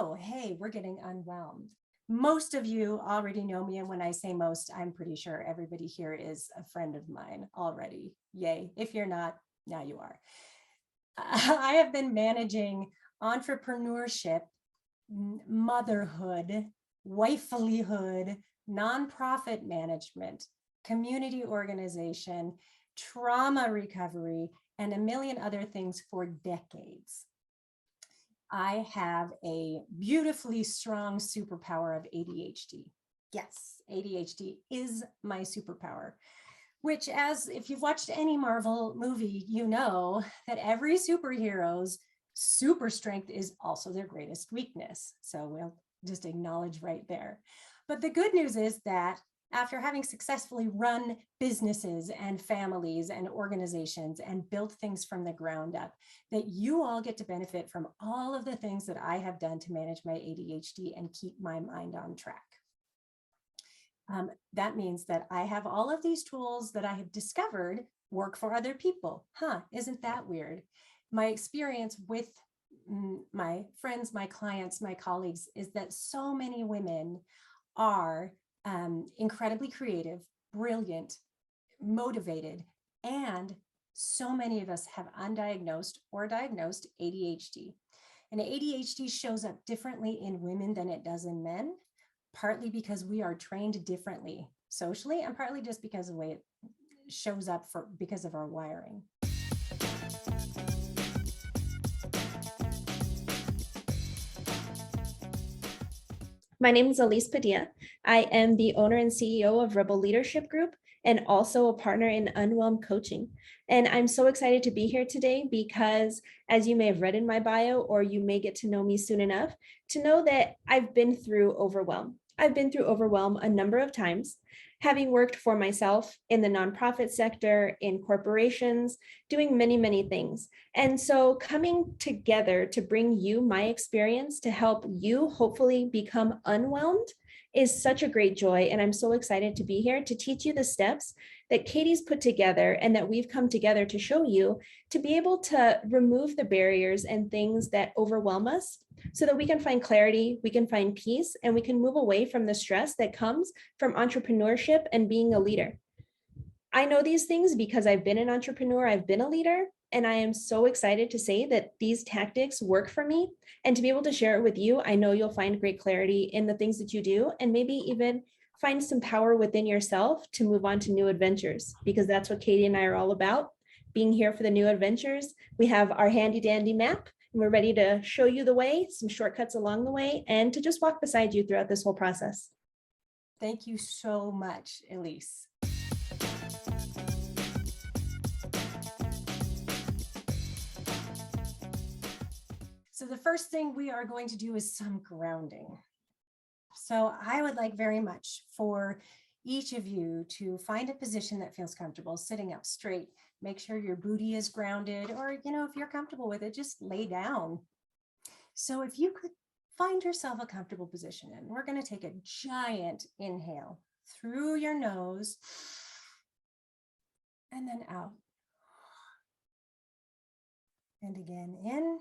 oh, hey, we're getting unwhelmed. Most of you already know me. And when I say most, I'm pretty sure everybody here is a friend of mine already. Yay. If you're not, now you are. I have been managing entrepreneurship, motherhood, wifelyhood, nonprofit management, community organization, trauma recovery, and a million other things for decades. I have a beautifully strong superpower of ADHD. Yes, ADHD is my superpower, which, as if you've watched any Marvel movie, you know that every superhero's super strength is also their greatest weakness. So we'll just acknowledge right there. But the good news is that after having successfully run businesses and families and organizations and built things from the ground up, that you all get to benefit from all of the things that I have done to manage my ADHD and keep my mind on track. That means that I have all of these tools that I have discovered work for other people. Isn't that weird? My experience with my friends, my clients, my colleagues is that so many women are incredibly creative, brilliant, motivated, and so many of us have undiagnosed or diagnosed ADHD. And ADHD shows up differently in women than it does in men, partly because we are trained differently socially, and partly just because of the way it shows up because of our wiring. My name is Elise Padilla. I am the owner and CEO of Rebel Leadership Group and also a partner in Unwhelm Coaching. And I'm so excited to be here today because, as you may have read in my bio, or you may get to know me soon enough, to know that I've been through overwhelm. I've been through overwhelm a number of times, having worked for myself in the nonprofit sector, in corporations, doing many, many things. And so coming together to bring you my experience to help you hopefully become unwhelmed is such a great joy. And I'm so excited to be here to teach you the steps that Katie's put together and that we've come together to show you to be able to remove the barriers and things that overwhelm us so that we can find clarity, we can find peace, and we can move away from the stress that comes from entrepreneurship and being a leader. I know these things because I've been an entrepreneur, I've been a leader, and I am so excited to say that these tactics work for me. And to be able to share it with you, I know you'll find great clarity in the things that you do, and maybe even find some power within yourself to move on to new adventures, because that's what Katie and I are all about, being here for the new adventures. We have our handy dandy map, and we're ready to show you the way, some shortcuts along the way, and to just walk beside you throughout this whole process. Thank you so much, Elise. So the first thing we are going to do is some grounding. So I would like very much for each of you to find a position that feels comfortable, sitting up straight. Make sure your booty is grounded, or, if you're comfortable with it, just lay down. So if you could find yourself a comfortable position, and we're going to take a giant inhale through your nose and then out. And again, in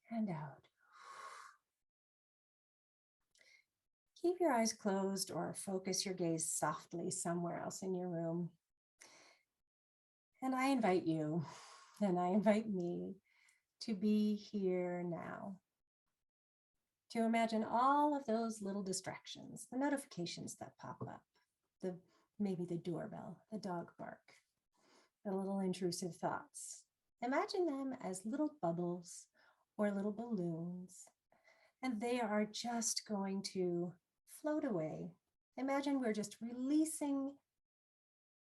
and out. Keep your eyes closed or focus your gaze softly somewhere else in your room. And I invite you, and I invite me to be here now. To imagine all of those little distractions, the notifications that pop up, maybe the doorbell, the dog bark, the little intrusive thoughts. Imagine them as little bubbles or little balloons, and they are just going to float away. Imagine we're just releasing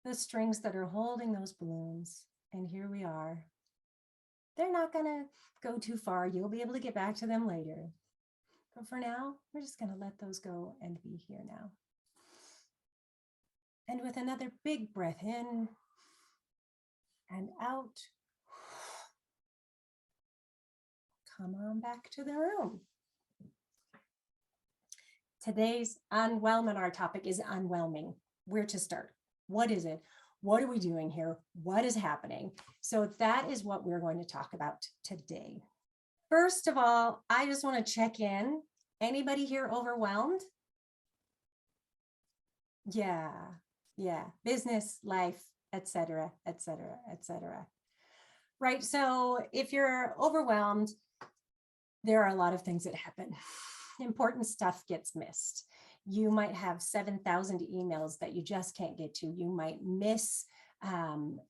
the strings that are holding those balloons, and here we are. They're not going to go too far. You'll be able to get back to them later. But for now, we're just going to let those go and be here now. And with another big breath in and out, come on back to the room. Today's Unwhelminar topic is unwhelming. Where to start? What is it? What are we doing here? What is happening? So that is what we're going to talk about today. First of all, I just want to check in. Anybody here overwhelmed? Yeah, yeah. Business, life, etc., etc., etc. Right. So if you're overwhelmed, there are a lot of things that happen. Important stuff gets missed. You might have 7,000 emails that you just can't get to. You might miss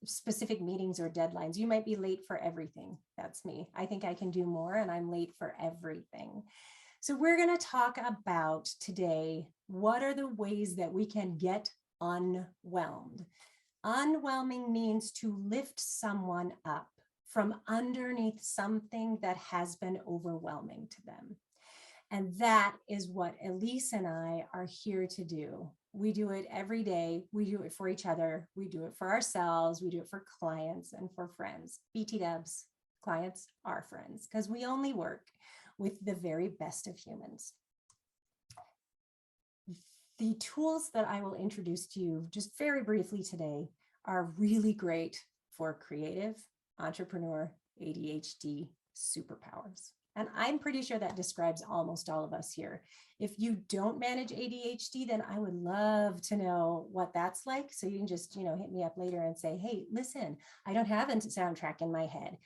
specific meetings or deadlines. You might be late for everything. That's me. I think I can do more, and I'm late for everything. So we're going to talk about today, what are the ways that we can get unwhelmed? Unwhelming means to lift someone up from underneath something that has been overwhelming to them. And that is what Elise and I are here to do. We do it every day. We do it for each other. We do it for ourselves. We do it for clients and for friends. BT dubs, clients are friends, because we only work with the very best of humans. The tools that I will introduce to you just very briefly today are really great for creative, entrepreneur, ADHD superpowers. And I'm pretty sure that describes almost all of us here. If you don't manage ADHD, then I would love to know what that's like. So you can just, hit me up later and say, hey, listen, I don't have a soundtrack in my head.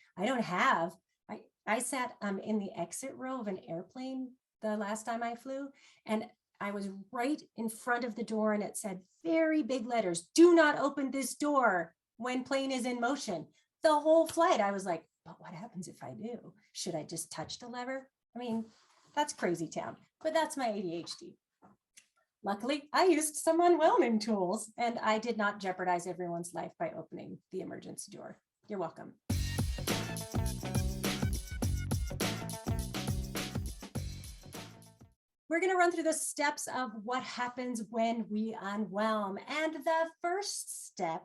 I sat in the exit row of an airplane the last time I flew, and I was right in front of the door, and it said very big letters, do not open this door when plane is in motion. The whole flight, I was like, but what happens if I do? Should I just touch the lever? I mean, that's crazy town, but that's my ADHD. Luckily, I used some unwhelming tools, and I did not jeopardize everyone's life by opening the emergency door. You're welcome. We're going to run through the steps of what happens when we unwhelm. And the first step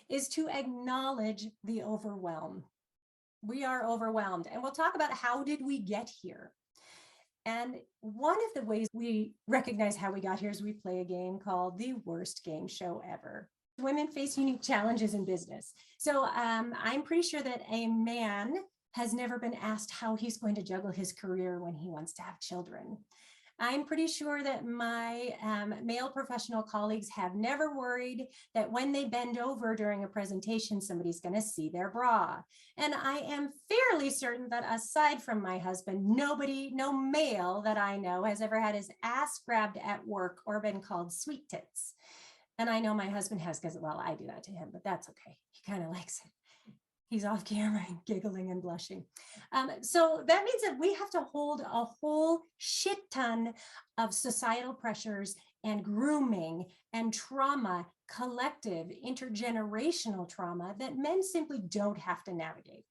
is to acknowledge the overwhelm. We are overwhelmed, and we'll talk about how did we get here. And one of the ways we recognize how we got here is we play a game called the worst game show ever. Women face unique challenges in business. So I'm pretty sure that a man has never been asked how he's going to juggle his career when he wants to have children. I'm pretty sure that my male professional colleagues have never worried that when they bend over during a presentation, somebody's going to see their bra. And I am fairly certain that aside from my husband, no male that I know has ever had his ass grabbed at work or been called sweet tits. And I know my husband has, because, well, I do that to him, but that's okay. He kind of likes it. He's off camera and giggling and blushing. So that means that we have to hold a whole shit ton of societal pressures and grooming and trauma, collective intergenerational trauma that men simply don't have to navigate.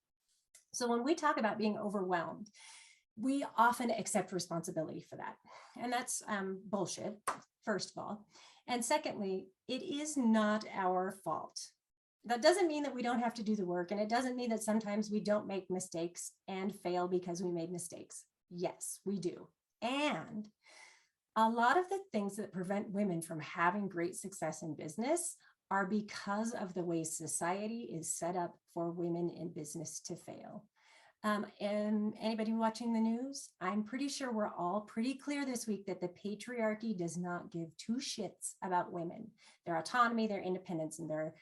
So when we talk about being overwhelmed, we often accept responsibility for that. And that's bullshit, first of all. And secondly, it is not our fault. That doesn't mean that we don't have to do the work, and it doesn't mean that sometimes we don't make mistakes and fail because we made mistakes. Yes, we do. And a lot of the things that prevent women from having great success in business are because of the way society is set up for women in business to fail. And anybody watching the news, I'm pretty sure we're all pretty clear this week that the patriarchy does not give two shits about women, their autonomy, their independence, and their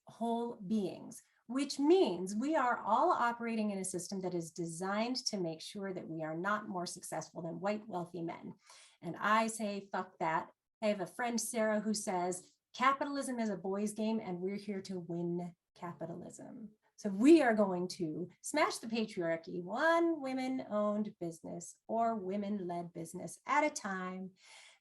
whole beings, which means we are all operating in a system that is designed to make sure that we are not more successful than white wealthy men. And I say, fuck that. I have a friend, Sarah, who says, capitalism is a boys' game, and we're here to win capitalism. So we are going to smash the patriarchy, one women-owned business or women-led business at a time.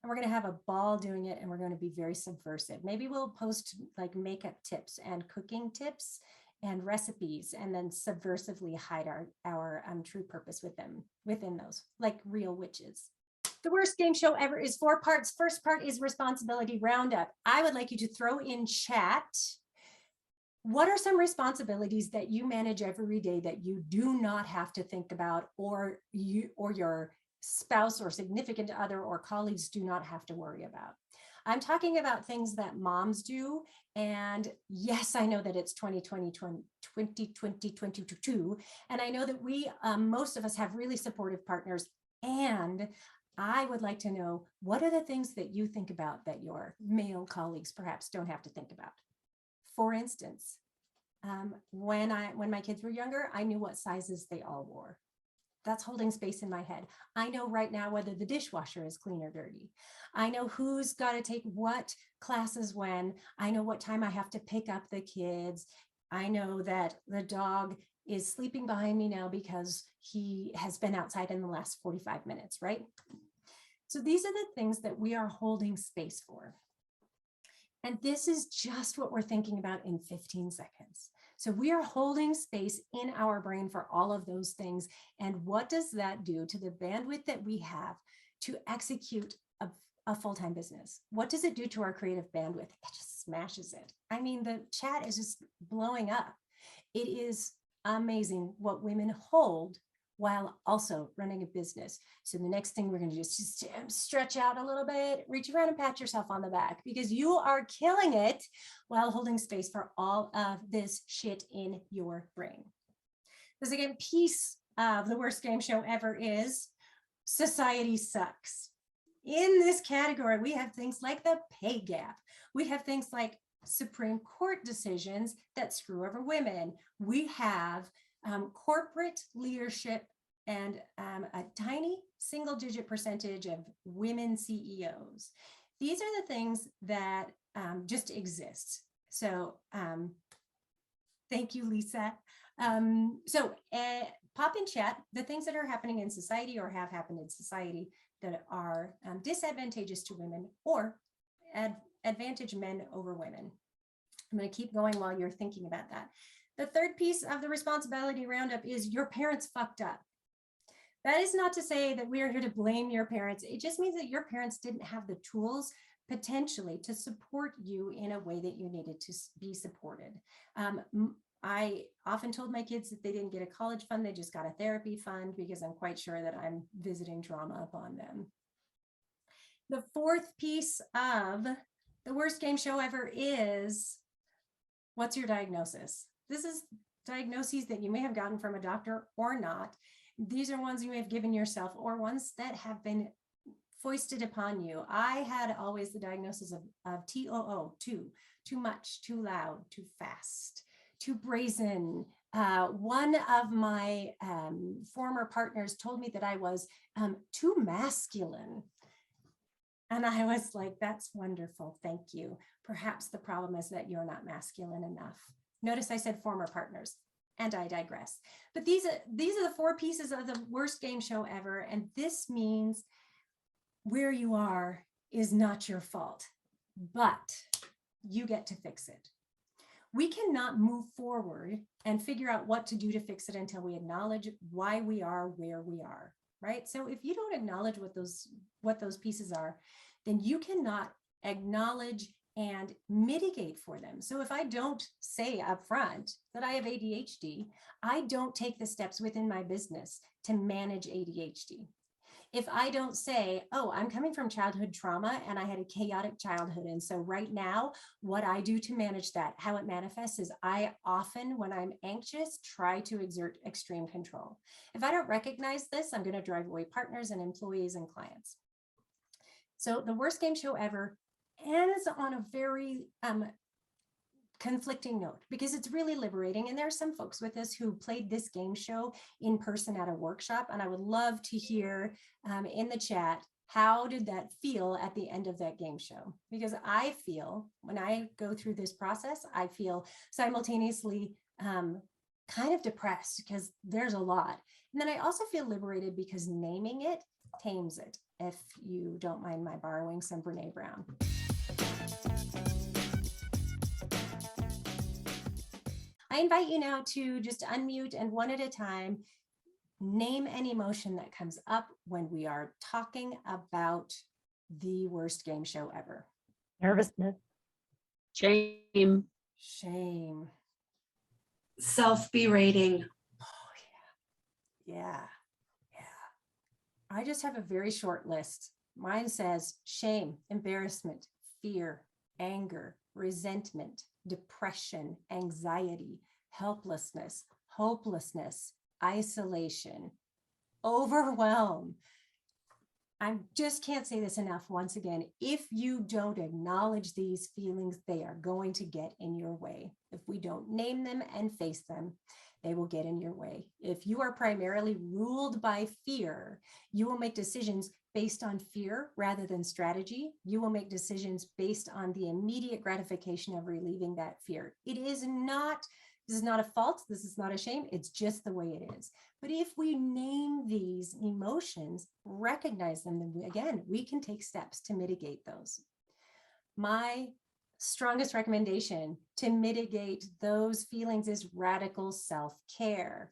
And we're going to have a ball doing it, and we're going to be very subversive. Maybe we'll post like makeup tips and cooking tips and recipes, and then subversively hide our true purpose within those, like real witches. The worst game show ever is 4 parts. First part is responsibility roundup. I would like you to throw in chat, what are some responsibilities that you manage every day that you do not have to think about, or your spouse or significant other or colleagues do not have to worry about? I'm talking about things that moms do. And yes, I know that it's 2020, 2022. And I know that we, most of us have really supportive partners. And I would like to know, what are the things that you think about that your male colleagues perhaps don't have to think about? For instance, when my kids were younger, I knew what sizes they all wore. That's holding space in my head. I know right now whether the dishwasher is clean or dirty. I know who's got to take what classes when. I know what time I have to pick up the kids. I know that the dog is sleeping behind me now because he has been outside in the last 45 minutes, right? So these are the things that we are holding space for. And this is just what we're thinking about in 15 seconds. So we are holding space in our brain for all of those things. And what does that do to the bandwidth that we have to execute a full-time business? What does it do to our creative bandwidth? It just smashes it. I mean, the chat is just blowing up. It is amazing what women hold while also running a business. So the next thing we're going to do is just stretch out a little bit, reach around and pat yourself on the back, because you are killing it while holding space for all of this shit in your brain. The second piece of the worst game show ever is society sucks. In this category, we have things like the pay gap. We have things like Supreme Court decisions that screw over women. We have corporate leadership and a tiny single-digit percentage of women CEOs. These are the things that just exist. So thank you, Lisa. Pop in chat the things that are happening in society or have happened in society that are disadvantageous to women or advantage men over women. I'm going to keep going while you're thinking about that. The third piece of the responsibility roundup is your parents fucked up. That is not to say that we are here to blame your parents. It just means that your parents didn't have the tools potentially to support you in a way that you needed to be supported. I often told my kids that they didn't get a college fund, they just got a therapy fund, because I'm quite sure that I'm visiting trauma upon them. The fourth piece of the worst game show ever is, what's your diagnosis? This is diagnoses that you may have gotten from a doctor or not. These are ones you may have given yourself or ones that have been foisted upon you. I had always the diagnosis of TOO, too much, too loud, too fast, too brazen. One of my former partners told me that I was too masculine. And I was like, that's wonderful, thank you. Perhaps the problem is that you're not masculine enough. Notice I said former partners, and I digress. But these are the four pieces of the worst game show ever. And this means where you are is not your fault, but you get to fix it. We cannot move forward and figure out what to do to fix it until we acknowledge why we are where we are, right? So if you don't acknowledge what those pieces are, then you cannot acknowledge and mitigate for them. So if I don't say up front that I have ADHD, I don't take the steps within my business to manage ADHD. If I don't say, oh, I'm coming from childhood trauma and I had a chaotic childhood, and so right now, what I do to manage that, how it manifests is I often, when I'm anxious, try to exert extreme control. If I don't recognize this, I'm going to drive away partners and employees and clients. So the worst game show ever ends on a very conflicting note, because it's really liberating. And there are some folks with us who played this game show in person at a workshop. And I would love to hear in the chat, how did that feel at the end of that game show? Because I feel, when I go through this process, I feel simultaneously kind of depressed because there's a lot. And then I also feel liberated because naming it tames it, if you don't mind my borrowing some Brene Brown. I invite you now to just unmute and one at a time, name an emotion that comes up when we are talking about the worst game show ever. Nervousness. Shame. Shame. Self-berating. Oh, yeah. I just have a very short list. Mine says shame, embarrassment, fear, anger, resentment, depression, anxiety, helplessness, hopelessness, isolation, overwhelm. I just can't say this enough. Once again, if you don't acknowledge these feelings, they are going to get in your way. If we don't name them and face them, they will get in your way. If you are primarily ruled by fear, you will make decisions based on fear rather than strategy. You will make decisions based on the immediate gratification of relieving that fear. This is not a fault. This is not a shame. It's just the way it is. But if we name these emotions, recognize them, then again, we can take steps to mitigate those. My strongest recommendation to mitigate those feelings is radical self-care.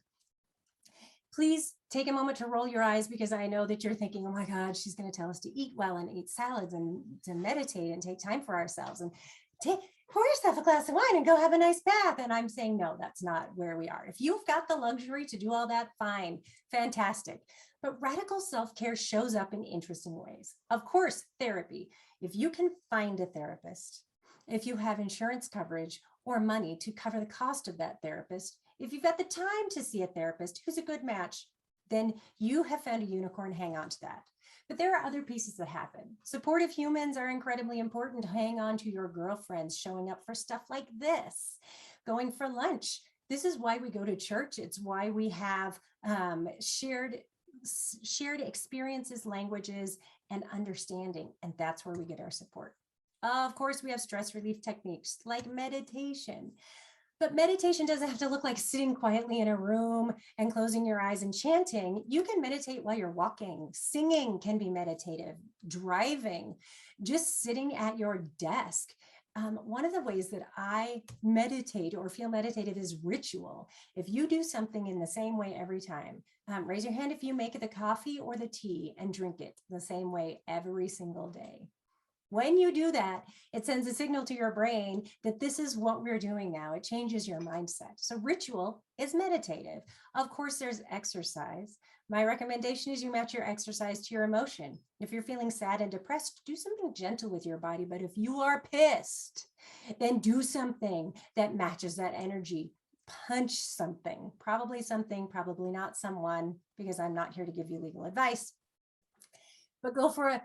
Please take a moment to roll your eyes, because I know that you're thinking, oh my God, she's going to tell us to eat well and eat salads and to meditate and take time for ourselves and pour yourself a glass of wine and go have a nice bath. And I'm saying, no, that's not where we are. If you've got the luxury to do all that, fine, fantastic. But radical self-care shows up in interesting ways. Of course, therapy. If you can find a therapist, if you have insurance coverage or money to cover the cost of that therapist, if you've got the time to see a therapist who's a good match, then you have found a unicorn. Hang on to that. But there are other pieces that happen. Supportive humans are incredibly important. Hang on to your girlfriends, showing up for stuff like this, going for lunch. This is why we go to church. It's why we have shared experiences, languages, and understanding. And that's where we get our support. Of course, we have stress relief techniques like meditation. But meditation doesn't have to look like sitting quietly in a room and closing your eyes and chanting. You can meditate while you're walking. Singing can be meditative. Driving, just sitting at your desk. One of the ways that I meditate or feel meditative is ritual. If you do something in the same way every time, raise your hand if you make the coffee or the tea and drink it the same way every single day. When you do that, it sends a signal to your brain that this is what we're doing now. It changes your mindset. So ritual is meditative. Of course, there's exercise. My recommendation is you match your exercise to your emotion. If you're feeling sad and depressed, do something gentle with your body. But if you are pissed, then do something that matches that energy. Punch something, probably not someone, because I'm not here to give you legal advice. But go for a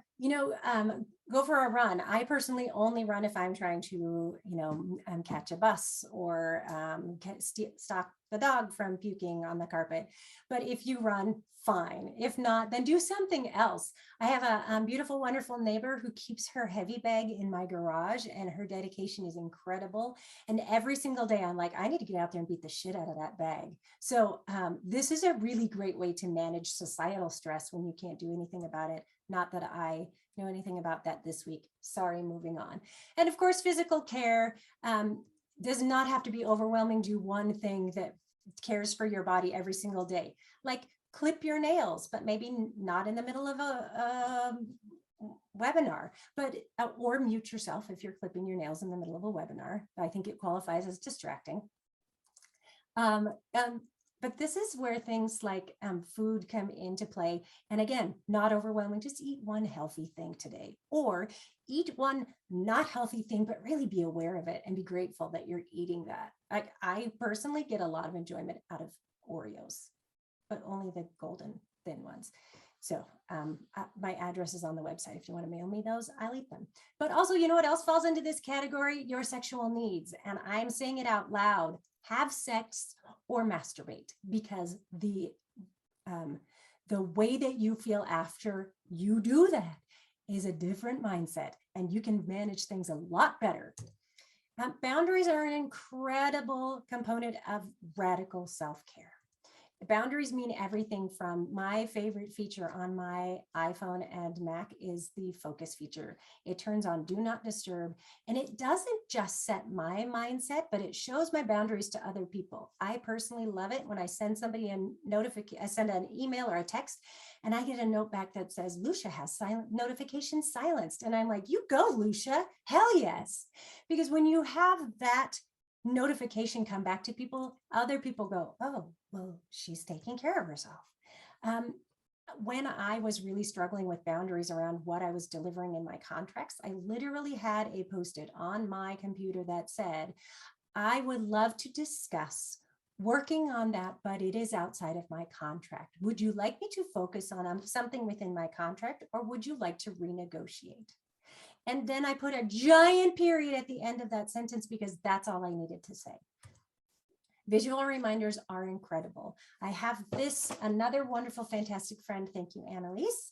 run. I personally only run if I'm trying to, catch a bus or stop the dog from puking on the carpet. But if you run, fine. If not, then do something else. I have a beautiful, wonderful neighbor who keeps her heavy bag in my garage, and her dedication is incredible. And every single day I'm like, I need to get out there and beat the shit out of that bag. So this is a really great way to manage societal stress when you can't do anything about it. Not that I know anything about that this week. Sorry, moving on. And of course, physical care does not have to be overwhelming. Do one thing that cares for your body every single day, like clip your nails, but maybe not in the middle of a webinar, but or mute yourself if you're clipping your nails in the middle of a webinar. I think it qualifies as distracting. But this is where things like food come into play. And again, not overwhelming, just eat one healthy thing today, or eat one not healthy thing, but really be aware of it and be grateful that you're eating that. I personally get a lot of enjoyment out of Oreos, but only the golden thin ones. So my address is on the website. If you want to mail me those, I'll eat them. But also, you know what else falls into this category? Your sexual needs. And I'm saying it out loud. Have sex or masturbate, because the way that you feel after you do that is a different mindset, and you can manage things a lot better. Boundaries are an incredible component of radical self-care. Boundaries mean everything from my favorite feature on my iPhone and Mac is the focus feature. It turns on do not disturb, and it doesn't just set my mindset, but it shows my boundaries to other people. I personally love it when I send somebody a notification, I send an email or a text, and I get a note back that says, Lucia has notifications silenced. And I'm like, you go, Lucia, hell yes. Because when you have that notification come back to people, other people go, oh, well, she's taking care of herself. When I was really struggling with boundaries around what I was delivering in my contracts, I literally had a post-it on my computer that said, I would love to discuss working on that, but it is outside of my contract. Would you like me to focus on something within my contract, or would you like to renegotiate? And then I put a giant period at the end of that sentence because that's all I needed to say. Visual reminders are incredible. I have another wonderful, fantastic friend, thank you, Elise,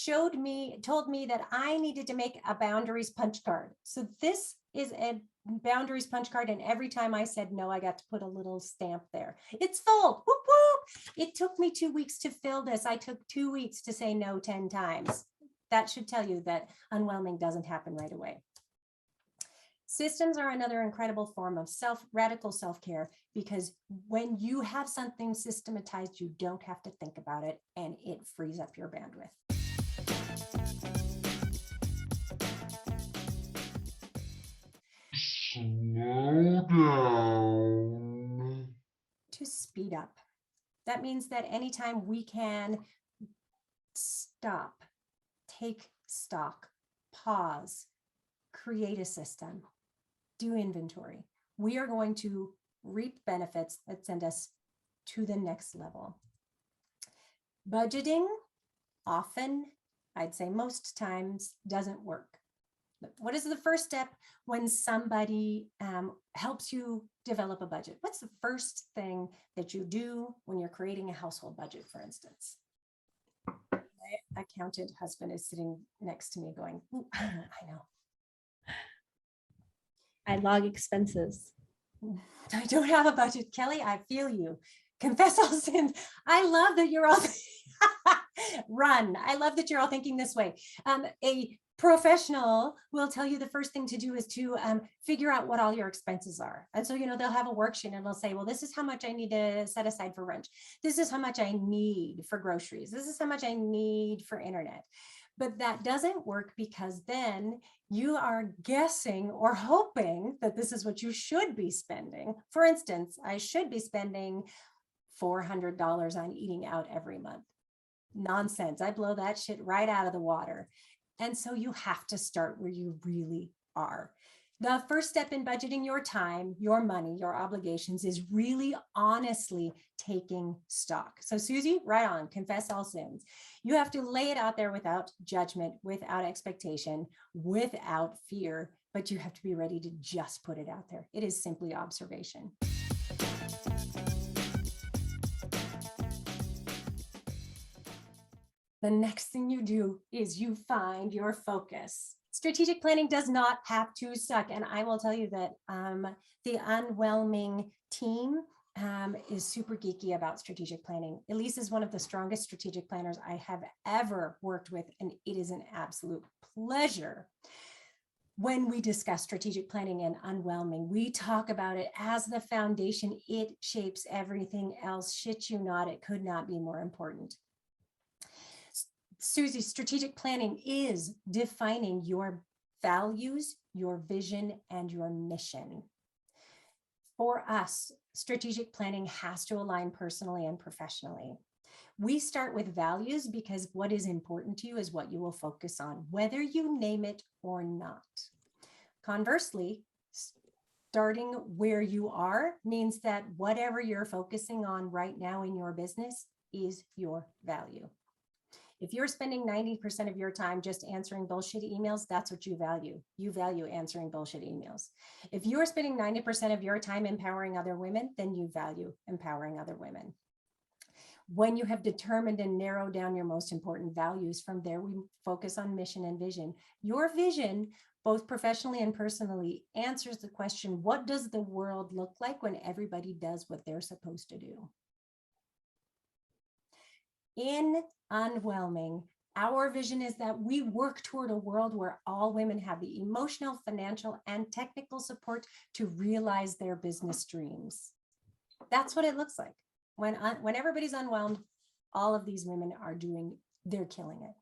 told me that I needed to make a boundaries punch card. So this is a boundaries punch card, and every time I said no, I got to put a little stamp there. It's full. Whoop, whoop. It took me 2 weeks to fill this. I took 2 weeks to say no 10 times. That should tell you that unwhelming doesn't happen right away. Systems are another incredible form of radical self-care, because when you have something systematized, you don't have to think about it, and it frees up your bandwidth. Slow down. To speed up. That means that anytime we can stop, take stock, pause, create a system, do inventory, we are going to reap benefits that send us to the next level. Budgeting often, I'd say most times, doesn't work. What is the first step when somebody helps you develop a budget? What's the first thing that you do when you're creating a household budget, for instance? My accountant husband is sitting next to me going, I know. I log expenses. I don't have a budget. Kelly, I feel you. Confess all sins. I love that you're all run. I love that you're all thinking this way. A professional will tell you the first thing to do is to figure out what all your expenses are. And so, they'll have a worksheet and they'll say, well, this is how much I need to set aside for rent. This is how much I need for groceries. This is how much I need for internet. But that doesn't work, because then you are guessing or hoping that this is what you should be spending. For instance, I should be spending $400 on eating out every month. Nonsense. I blow that shit right out of the water. And so you have to start where you really are. The first step in budgeting your time, your money, your obligations is really honestly taking stock. So Susie, right on, confess all sins. You have to lay it out there without judgment, without expectation, without fear, but you have to be ready to just put it out there. It is simply observation. The next thing you do is you find your focus. Strategic planning does not have to suck. And I will tell you that the Unwhelming team is super geeky about strategic planning. Elise is one of the strongest strategic planners I have ever worked with, and it is an absolute pleasure. When we discuss strategic planning and unwhelming, we talk about it as the foundation. It shapes everything else. Shit you not, it could not be more important. Susie, strategic planning is defining your values, your vision, and your mission. For us, strategic planning has to align personally and professionally. We start with values because what is important to you is what you will focus on, whether you name it or not. Conversely, starting where you are means that whatever you're focusing on right now in your business is your value. If you're spending 90% of your time just answering bullshit emails, that's what you value. You value answering bullshit emails. If you're spending 90% of your time empowering other women, then you value empowering other women. When you have determined and narrowed down your most important values, from there we focus on mission and vision. Your vision, both professionally and personally, answers the question, what does the world look like when everybody does what they're supposed to do? In Unwhelming, our vision is that we work toward a world where all women have the emotional, financial, and technical support to realize their business dreams. That's what it looks like. When everybody's unwhelmed, all of these women they're killing it.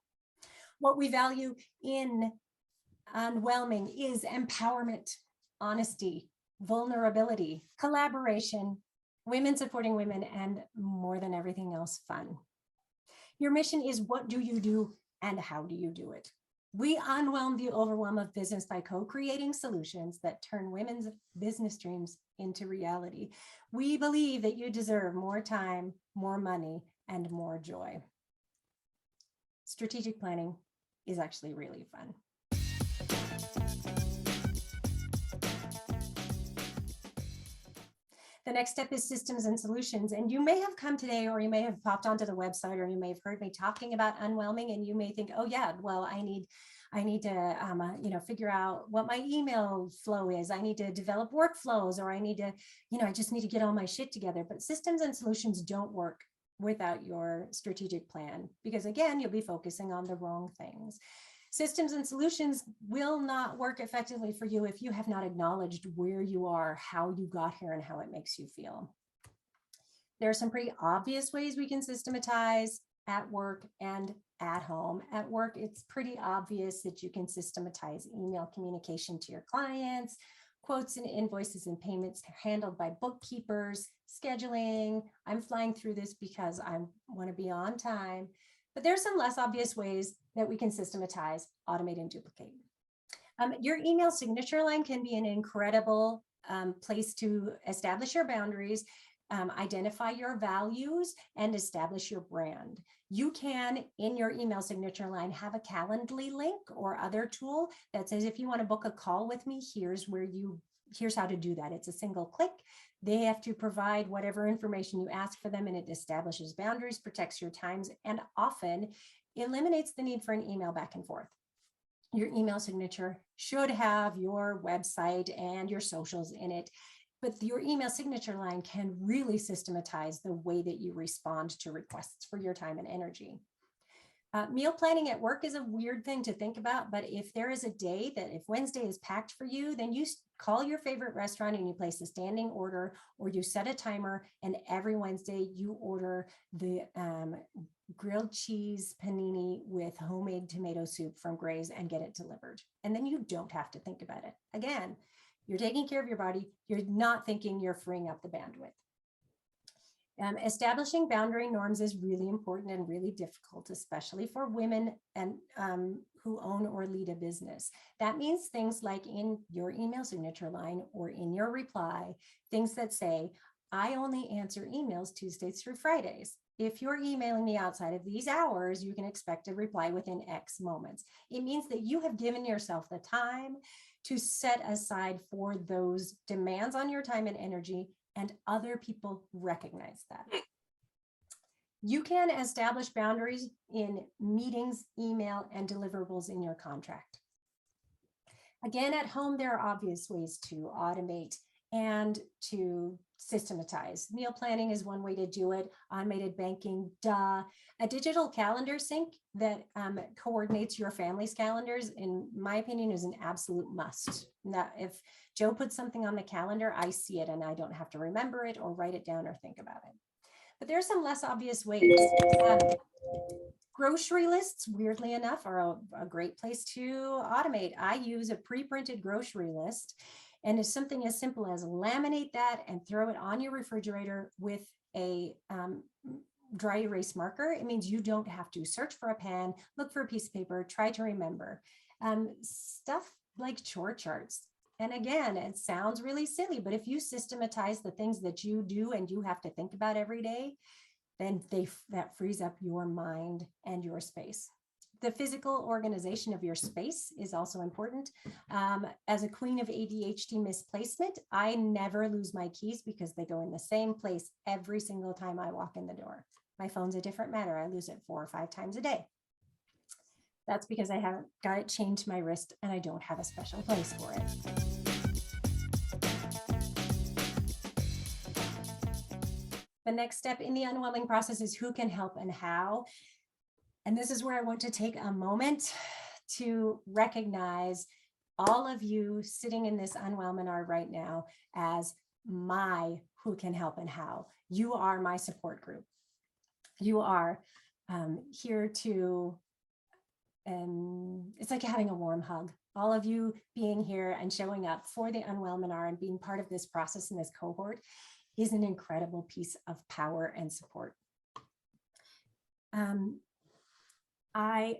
What we value in Unwhelming is empowerment, honesty, vulnerability, collaboration, women supporting women, and more than everything else, fun. Your mission is what do you do and how do you do it? We unwhelm the overwhelm of business by co-creating solutions that turn women's business dreams into reality. We believe that you deserve more time, more money, and more joy. Strategic planning is actually really fun. The next step is systems and solutions. And you may have come today, or you may have popped onto the website, or you may have heard me talking about Unwhelming, and you may think, oh yeah, well, I need to, figure out what my email flow is. I need to develop workflows, or I need to, I just need to get all my shit together. But systems and solutions don't work without your strategic plan, because again, you'll be focusing on the wrong things. Systems and solutions will not work effectively for you if you have not acknowledged where you are, how you got here, and how it makes you feel. There are some pretty obvious ways we can systematize at work and at home. At work, it's pretty obvious that you can systematize email communication to your clients, quotes and invoices and payments handled by bookkeepers, scheduling. I'm flying through this because I want to be on time. But there's some less obvious ways that we can systematize, automate, and duplicate. Your email signature line can be an incredible place to establish your boundaries, identify your values, and establish your brand. You can, in your email signature line, have a Calendly link or other tool that says, if you want to book a call with me, here's how to do that. It's a single click. They have to provide whatever information you ask for them, and it establishes boundaries, protects your times, and often eliminates the need for an email back and forth. Your email signature should have your website and your socials in it, but your email signature line can really systematize the way that you respond to requests for your time and energy. Meal planning at work is a weird thing to think about, but if there is a day that if Wednesday is packed for you, then you call your favorite restaurant and you place a standing order, or you set a timer, and every Wednesday you order the grilled cheese panini with homemade tomato soup from Gray's and get it delivered. And then you don't have to think about it. Again, you're taking care of your body. You're not thinking you're freeing up the bandwidth. Establishing boundary norms is really important and really difficult, especially for women and who own or lead a business. That means things like in your email signature line or in your reply, things that say, I only answer emails Tuesdays through Fridays. If you're emailing me outside of these hours, you can expect a reply within X moments. It means that you have given yourself the time to set aside for those demands on your time and energy, and other people recognize that. You can establish boundaries in meetings, email, and deliverables in your contract. Again, at home, there are obvious ways to automate and to systematize. Meal planning is one way to do it. Automated banking, duh. A digital calendar sync that coordinates your family's calendars, in my opinion, is an absolute must. Now, if Joe puts something on the calendar, I see it and I don't have to remember it or write it down or think about it. But there are some less obvious ways. Grocery lists, weirdly enough, are a great place to automate. I use a pre-printed grocery list, and it's something as simple as laminate that and throw it on your refrigerator with a dry erase marker. It means you don't have to search for a pen, look for a piece of paper, try to remember. Stuff like chore charts. And again, it sounds really silly, but if you systematize the things that you do and you have to think about every day, then that frees up your mind and your space. The physical organization of your space is also important. As a queen of ADHD misplacement, I never lose my keys because they go in the same place every single time I walk in the door. My phone's a different matter. I lose it 4 or 5 times a day. That's because I haven't got it chained to my wrist and I don't have a special place for it. The next step in the unwhelming process is who can help and how. And this is where I want to take a moment to recognize all of you sitting in this Unwhelminar right now as my who can help and how. You are my support group. You are here to, it's like having a warm hug. All of you being here and showing up for the Unwhelminar and being part of this process in this cohort is an incredible piece of power and support. I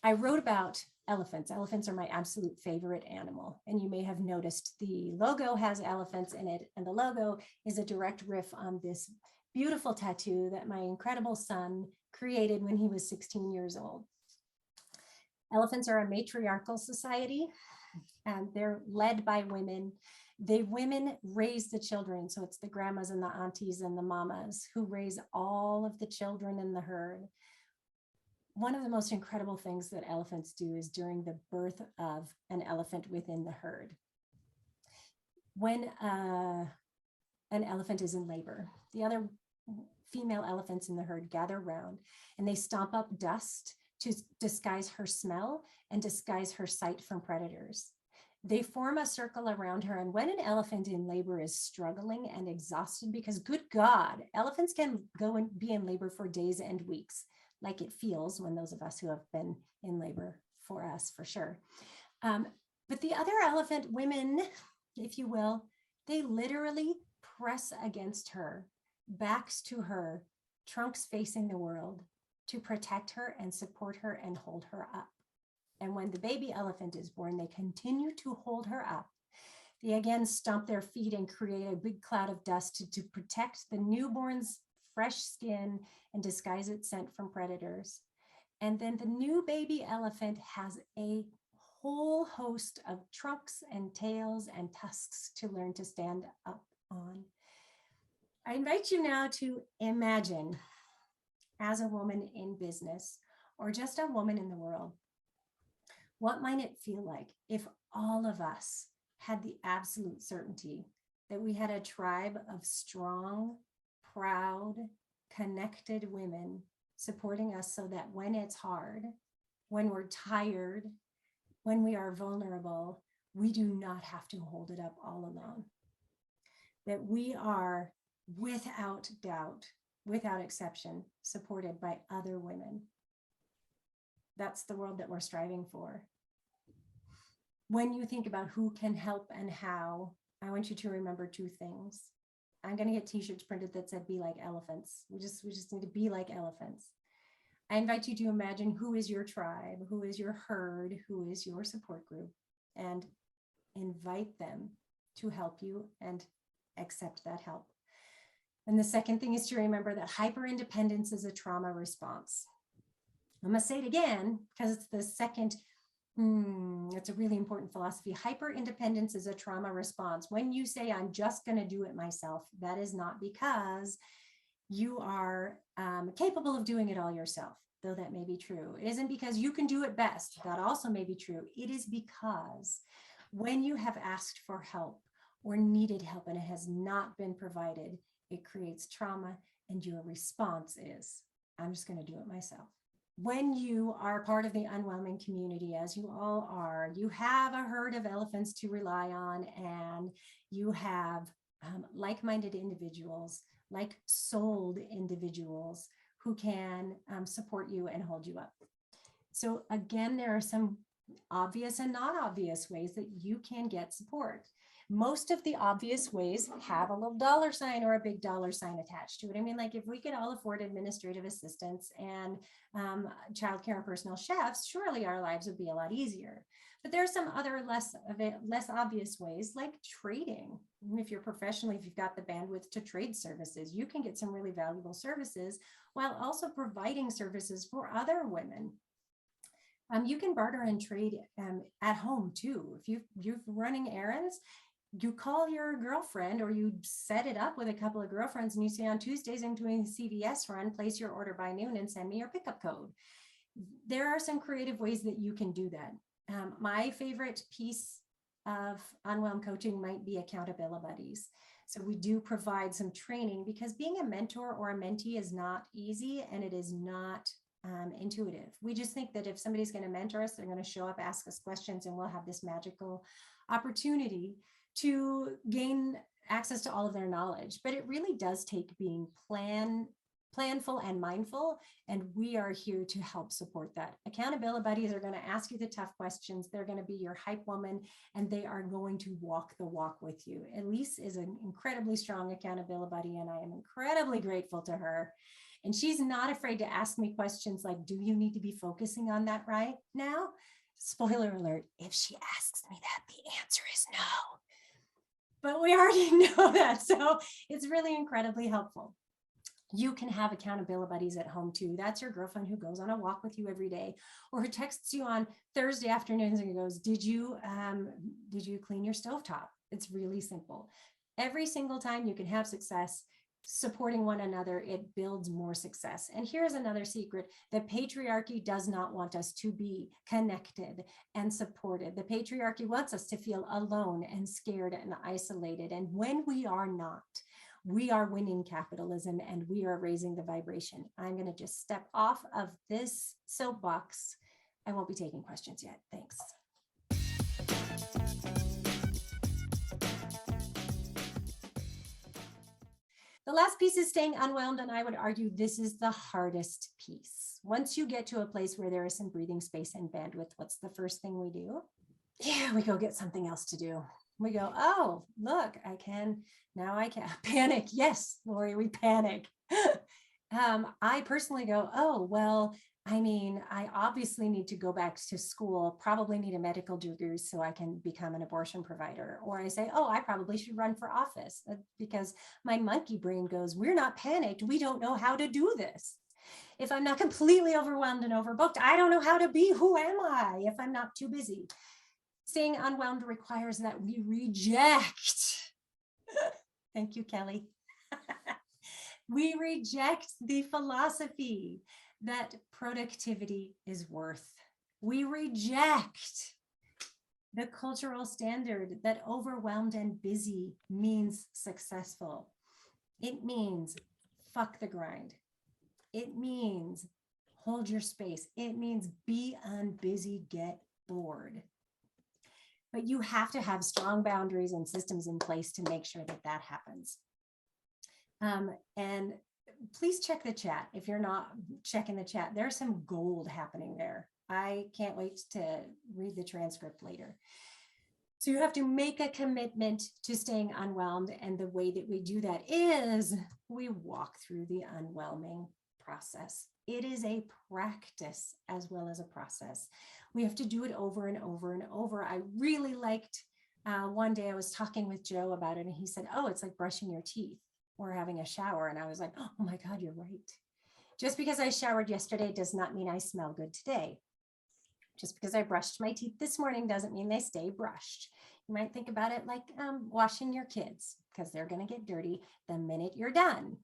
I wrote about elephants. Elephants are my absolute favorite animal. And you may have noticed the logo has elephants in it. And the logo is a direct riff on this beautiful tattoo that my incredible son created when he was 16 years old. Elephants are a matriarchal society, and they're led by women. Women raise the children. So it's the grandmas and the aunties and the mamas who raise all of the children in the herd. One of the most incredible things that elephants do is during the birth of an elephant within the herd. When an elephant is in labor, the other female elephants in the herd gather around and they stomp up dust to disguise her smell and disguise her sight from predators. They form a circle around her. And when an elephant in labor is struggling and exhausted, because good God, elephants can go and be in labor for days and weeks, like it feels when those of us who have been in labor for us, for sure. But the other elephant women, if you will, they literally press against her, backs to her, trunks facing the world, to protect her and support her and hold her up. And when the baby elephant is born, they continue to hold her up. They again stomp their feet and create a big cloud of dust to protect the newborn's fresh skin and disguise its scent from predators. And then the new baby elephant has a whole host of trunks and tails and tusks to learn to stand up on. I invite you now to imagine, as a woman in business or just a woman in the world, what might it feel like if all of us had the absolute certainty that we had a tribe of strong, proud, connected women supporting us so that when it's hard, when we're tired, when we are vulnerable, we do not have to hold it up all alone. That we are, without doubt, without exception, supported by other women. That's the world that we're striving for. When you think about who can help and how, I want you to remember two things. I'm going to get t-shirts printed that said, be like elephants. We just need to be like elephants. I invite you to imagine who is your tribe, who is your herd, who is your support group, and invite them to help you and accept that help. And the second thing is to remember that hyperindependence is a trauma response. I'm going to say it again because it's the second. It's a really important philosophy. Hyperindependence is a trauma response. When you say, I'm just going to do it myself, that is not because you are capable of doing it all yourself, though that may be true. It isn't because you can do it best. That also may be true. It is because when you have asked for help or needed help and it has not been provided, it creates trauma, and your response is, I'm just going to do it myself. When you are part of the Unwhelming community, as you all are, you have a herd of elephants to rely on, and you have like-minded individuals, like-souled individuals who can support you and hold you up. So again, there are some obvious and not obvious ways that you can get support. Most of the obvious ways have a little dollar sign or a big dollar sign attached to it. I mean, like if we could all afford administrative assistants and childcare and personal chefs, surely our lives would be a lot easier. But there are some other less obvious ways, like trading. If you're professionally, if you've got the bandwidth to trade services, you can get some really valuable services while also providing services for other women. You can barter and trade at home too. If you're running errands, you call your girlfriend or you set it up with a couple of girlfriends and you say, on Tuesdays I'm doing the CVS run, place your order by noon and send me your pickup code. There are some creative ways that you can do that. My favorite piece of Unwhelm coaching might be accountability buddies. So we do provide some training because being a mentor or a mentee is not easy and it is not intuitive. We just think that if somebody's going to mentor us, they're going to show up, ask us questions, and we'll have this magical opportunity to gain access to all of their knowledge. But it really does take being planful and mindful, and we are here to help support that. Accountability buddies are going to ask you the tough questions. They're going to be your hype woman, and they are going to walk the walk with you. Elise is an incredibly strong accountability buddy, and I am incredibly grateful to her. And she's not afraid to ask me questions like, do you need to be focusing on that right now? Spoiler alert, if she asks me that, the answer is no. But we already know that, so it's really incredibly helpful. You can have accountability buddies at home too. That's your girlfriend who goes on a walk with you every day, or who texts you on Thursday afternoons and goes, did you clean your stovetop? It's really simple. Every single time you can have success supporting one another, it builds more success. And here's another secret: the patriarchy does not want us to be connected and supported. The patriarchy wants us to feel alone and scared and isolated. And when we are not, we are winning capitalism and we are raising the vibration. I'm going to just step off of this soapbox. I won't be taking questions yet. Thanks. The last piece is staying unwhelmed, and I would argue this is the hardest piece. Once you get to a place where there is some breathing space and bandwidth, what's the first thing we do? Yeah, we go get something else to do. We go, oh, look, I can panic. Yes, Lori, we panic. I personally go, oh, well, I obviously need to go back to school, probably need a medical degree so I can become an abortion provider. Or I say, oh, I probably should run for office, because my monkey brain goes, we're not panicked. We don't know how to do this. If I'm not completely overwhelmed and overbooked, I don't know how to be. Who am I if I'm not too busy? Staying unwhelmed requires that we reject. Thank you, Kelly. We reject the philosophy that productivity is worth. We reject the cultural standard that overwhelmed and busy means successful. It means fuck the grind. It means hold your space. It means be unbusy, get bored. But you have to have strong boundaries and systems in place to make sure that that happens. And please check the chat. If you're not checking the chat, there's some gold happening there. I can't wait to read the transcript later. So you have to make a commitment to staying unwhelmed. And the way that we do that is we walk through the unwhelming process. It is a practice as well as a process. We have to do it over and over and over. I really liked one day I was talking with Joe about it, and he said, oh, it's like brushing your teeth or having a shower. And I was like, oh my God, you're right. Just because I showered yesterday does not mean I smell good today. Just because I brushed my teeth this morning doesn't mean they stay brushed. You might think about it like washing your kids, because they're going to get dirty the minute you're done.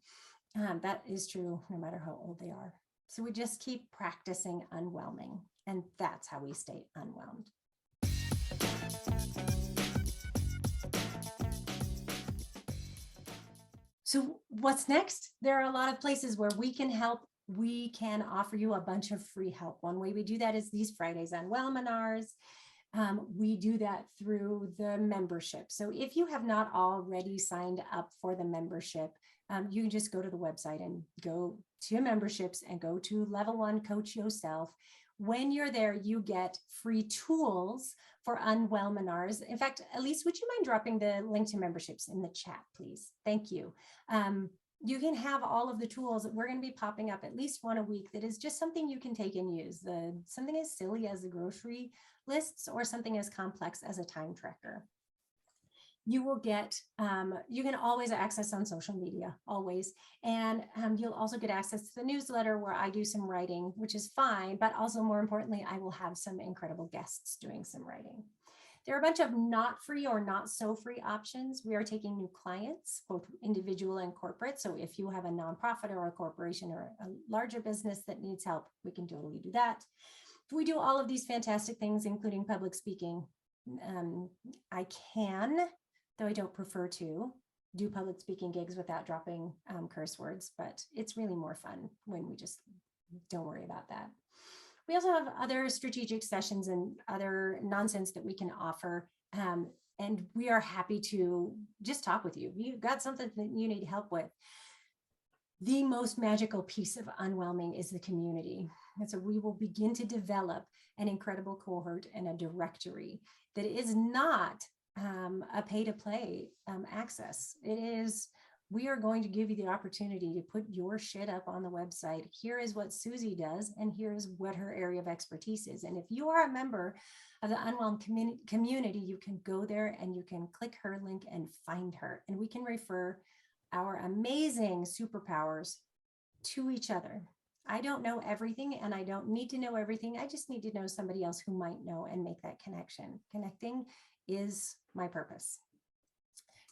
That is true no matter how old they are. So we just keep practicing unwhelming, and that's how we stay unwhelmed. So what's next? There are a lot of places where we can help. We can offer you a bunch of free help. One way we do that is these Fridays Unwhelminars. We do that through the membership. So if you have not already signed up for the membership, you can just go to the website and go to memberships and go to level 1 Coach Yourself. When you're there, you get free tools for Unwhelminars. In fact, Elise, would you mind dropping the link to memberships in the chat, please? Thank you. You can have all of the tools that we're going to be popping up at least one a week. That is just something you can take and use. Something as silly as the grocery lists or something as complex as a time tracker. You will get, you can always access on social media, always. And you'll also get access to the newsletter where I do some writing, which is fine, but also more importantly, I will have some incredible guests doing some writing. There are a bunch of not free or not so free options. We are taking new clients, both individual and corporate. So if you have a nonprofit or a corporation or a larger business that needs help, we can totally do that. We do all of these fantastic things, including public speaking. I can, though I don't prefer to, do public speaking gigs without dropping curse words, but it's really more fun when we just don't worry about that. We also have other strategic sessions and other nonsense that we can offer. And we are happy to just talk with you. If you've got something that you need help with. The most magical piece of Unwhelming is the community. And so we will begin to develop an incredible cohort and a directory that is not a pay to play access. It is We are going to give you the opportunity to put your shit up on the website. Here is what Susie does, and here is what her area of expertise is. And if you are a member of the Unwhelm community, you can go there and you can click her link and find her. And we can refer our amazing superpowers to each other. I don't know everything, and I don't need to know everything. I just need to know somebody else who might know and make that connection. Connecting is my purpose.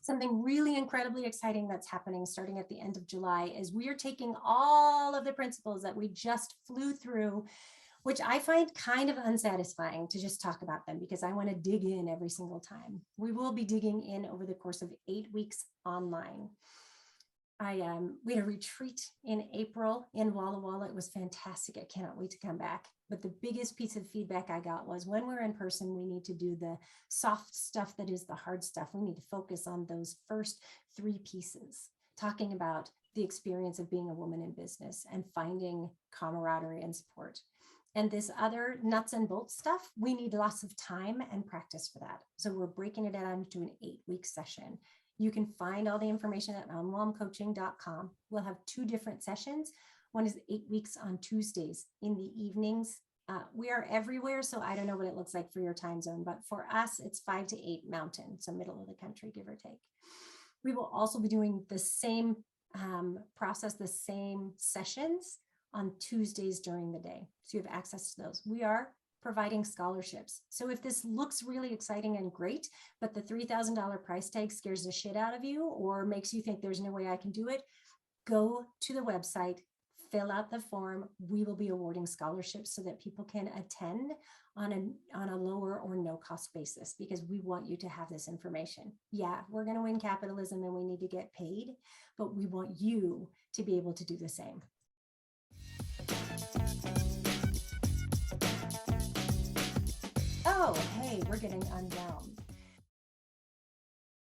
Something really incredibly exciting that's happening starting at the end of July is we are taking all of the principles that we just flew through, which I find kind of unsatisfying to just talk about them because I want to dig in every single time. We will be digging in over the course of 8 weeks online. We had a retreat in April in Walla Walla. It was fantastic. I cannot wait to come back. But the biggest piece of feedback I got was when we're in person, we need to do the soft stuff that is the hard stuff. We need to focus on those first 3 pieces, talking about the experience of being a woman in business and finding camaraderie and support. And this other nuts and bolts stuff, we need lots of time and practice for that. So we're breaking it down to an 8-week session. You can find all the information at unwhelmcoaching.com. We'll have 2 different sessions. One is 8 weeks on Tuesdays in the evenings. We are everywhere, so I don't know what it looks like for your time zone, but for us, it's 5 to 8 mountain, so middle of the country, give or take. We will also be doing the same process, the same sessions on Tuesdays during the day. So you have access to those. We are providing scholarships. So if this looks really exciting and great, but the $3,000 price tag scares the shit out of you or makes you think there's no way I can do it, go to the website, fill out the form. We will be awarding scholarships so that people can attend on a lower or no cost basis because we want you to have this information. Yeah, we're going to win capitalism and we need to get paid, but we want you to be able to do the same. Oh, hey, we're getting unwhelmed.